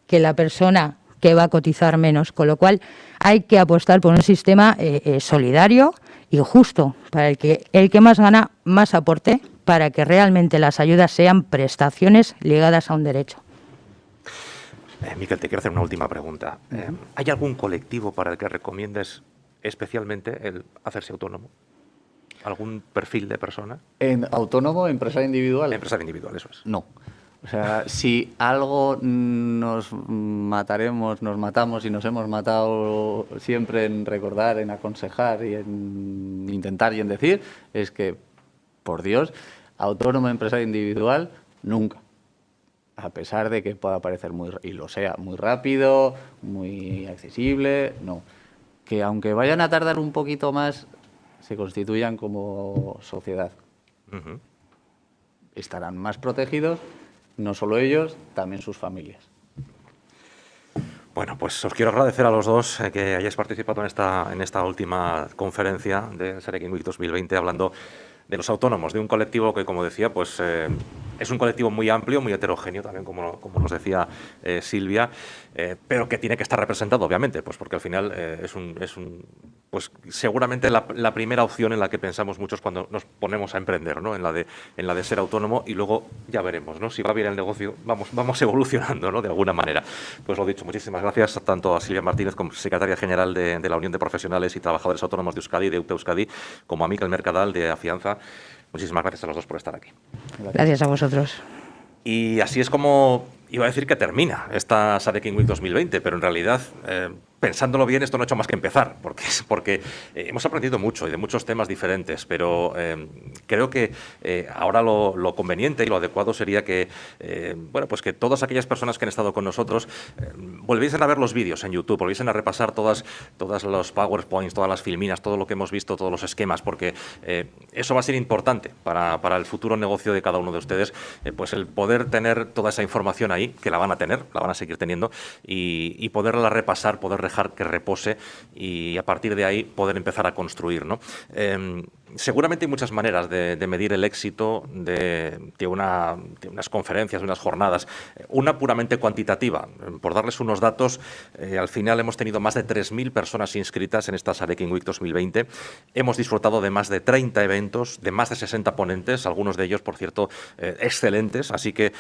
que la persona que va a cotizar menos, con lo cual hay que apostar por un sistema solidario y justo, para el que más gana, más aporte, para que realmente las ayudas sean prestaciones ligadas a un derecho. Miquel, te quiero hacer una última pregunta. ¿Hay algún colectivo para el que recomiendes especialmente el hacerse autónomo? ¿Algún perfil de persona? ¿En autónomo, empresario individual? Empresario individual, eso es. No. O sea, si algo nos matamos y nos hemos matado siempre en recordar, en aconsejar y en intentar y en decir, es que, por Dios, autónomo, empresario individual, nunca. A pesar de que pueda parecer y lo sea, muy rápido, muy accesible, no. Que aunque vayan a tardar un poquito más, se constituyan como sociedad. Estarán más protegidos. No solo ellos, también sus familias. Bueno, pues os quiero agradecer a los dos que hayáis participado en esta última conferencia de Sarekin Week 2020 hablando de los autónomos, de un colectivo que, como decía, pues es un colectivo muy amplio, muy heterogéneo también, como nos decía Silvia, pero que tiene que estar representado, obviamente, pues porque al final pues seguramente la primera opción en la que pensamos muchos cuando nos ponemos a emprender, ¿no? En la de ser autónomo, y luego ya veremos, ¿no? Si va bien el negocio, vamos evolucionando, ¿no? De alguna manera. Pues lo dicho, muchísimas gracias tanto a Silvia Martínez, como secretaria general de la Unión de Profesionales y Trabajadores Autónomos de Euskadi, de UPE Euskadi, como a Mikel Mercadal, de Afianza. Muchísimas gracias a los dos por estar aquí. Gracias a vosotros. Y así es como iba a decir que termina esta Sarekin Week 2020, pero en realidad, pensándolo bien, esto no ha hecho más que empezar, porque hemos aprendido mucho y de muchos temas diferentes, pero creo que ahora lo conveniente y lo adecuado sería que, bueno, pues que todas aquellas personas que han estado con nosotros volviesen a ver los vídeos en YouTube, volviesen a repasar todas los PowerPoints, todas las filminas, todo lo que hemos visto, todos los esquemas, porque eso va a ser importante para el futuro negocio de cada uno de ustedes, pues el poder tener toda esa información ahí, que la van a tener, la van a seguir teniendo, y poderla repasar, poder dejar que repose y a partir de ahí poder empezar a construir, ¿no? Seguramente hay muchas maneras de medir el éxito de unas conferencias, de unas jornadas. Una puramente cuantitativa. Por darles unos datos, al final hemos tenido más de 3.000 personas inscritas en esta Sarekin Week 2020. Hemos disfrutado de más de 30 eventos, de más de 60 ponentes, algunos de ellos, por cierto, excelentes. Así que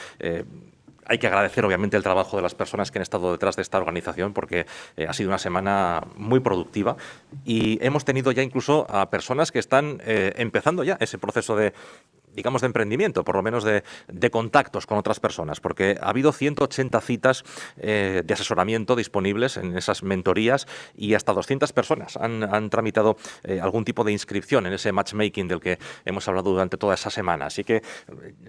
hay que agradecer, obviamente, el trabajo de las personas que han estado detrás de esta organización, porque ha sido una semana muy productiva y hemos tenido ya incluso a personas que están empezando ya ese proceso de emprendimiento, por lo menos de contactos con otras personas, porque ha habido 180 citas de asesoramiento disponibles en esas mentorías y hasta 200 personas han tramitado algún tipo de inscripción en ese matchmaking del que hemos hablado durante toda esa semana. Así que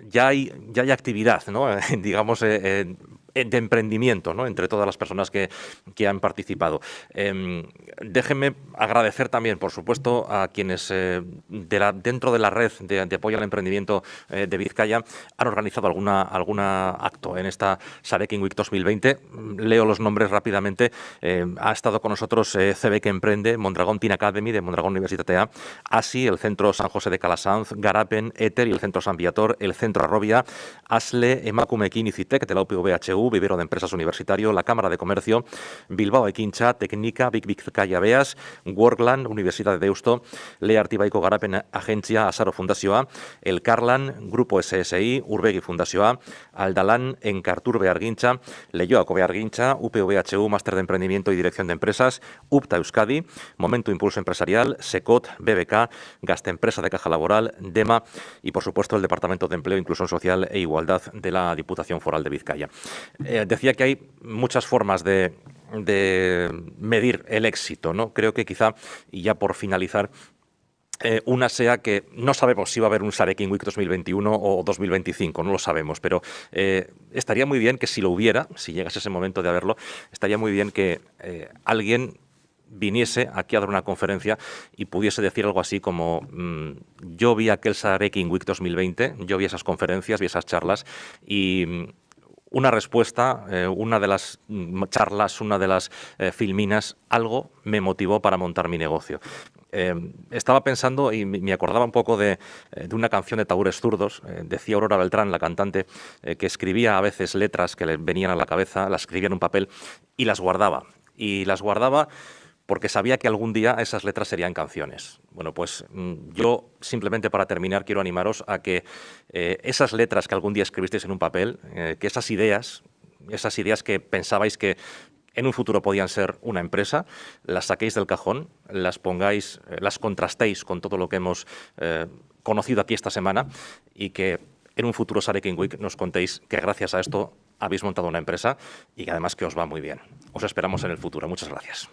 ya hay actividad, ¿no? Digamos, de emprendimiento, ¿no? Entre todas las personas que han participado. Déjenme agradecer también, por supuesto, a quienes dentro de la red de apoyo al emprendimiento de Vizcaya han organizado alguna acto en esta Sarekin Week 2020. Leo los nombres rápidamente. Ha estado con nosotros CB que Emprende, Mondragón Teen Academy de Mondragón Universitatea, ASI, el Centro San José de Calasanz, Garapen, Éter y el Centro San Viator, el Centro Arrobia, ASLE, Emakumekin y CITEC de la UPVHU, Vivero de Empresas Universitario, la Cámara de Comercio, Bilbao Ekincha, Técnica, Big Vizcaya Beas, Workland, Universidad de Deusto, Lea Artibaiko Garapen Agencia, Asaro Fundazioa, el Carlan, Grupo SSI, Urbegi Fundazioa, Aldalan, Enkarturbe Argintza, Leioako Beargintza, UPVHU, Máster de Emprendimiento y Dirección de Empresas, UPTA Euskadi, Momento Impulso Empresarial, SECOT, BBK, Gastempresa de Caja Laboral, DEMA y, por supuesto, el Departamento de Empleo, Inclusión Social e Igualdad de la Diputación Foral de Vizcaya. Decía que hay muchas formas de medir el éxito, ¿no? Creo que quizá, y ya por finalizar, una sea que no sabemos si va a haber un Sarekin Week 2021 o 2025, no lo sabemos, pero estaría muy bien que si lo hubiera, si llegase ese momento de haberlo, estaría muy bien que alguien viniese aquí a dar una conferencia y pudiese decir algo así como yo vi aquel Sarekin Week 2020, yo vi esas conferencias, vi esas charlas y una respuesta, una de las charlas, una de las filminas, algo me motivó para montar mi negocio. Estaba pensando y me acordaba un poco de una canción de Tahúres Zurdos. Decía Aurora Beltrán, la cantante, que escribía a veces letras que le venían a la cabeza, las escribía en un papel y las guardaba. Y las guardaba porque sabía que algún día esas letras serían canciones. Bueno, pues yo simplemente para terminar quiero animaros a que esas letras que algún día escribisteis en un papel, que esas ideas que pensabais que en un futuro podían ser una empresa, las saquéis del cajón, las pongáis, las contrastéis con todo lo que hemos conocido aquí esta semana y que en un futuro Sarekin Week nos contéis que gracias a esto habéis montado una empresa y que además que os va muy bien. Os esperamos en el futuro. Muchas gracias.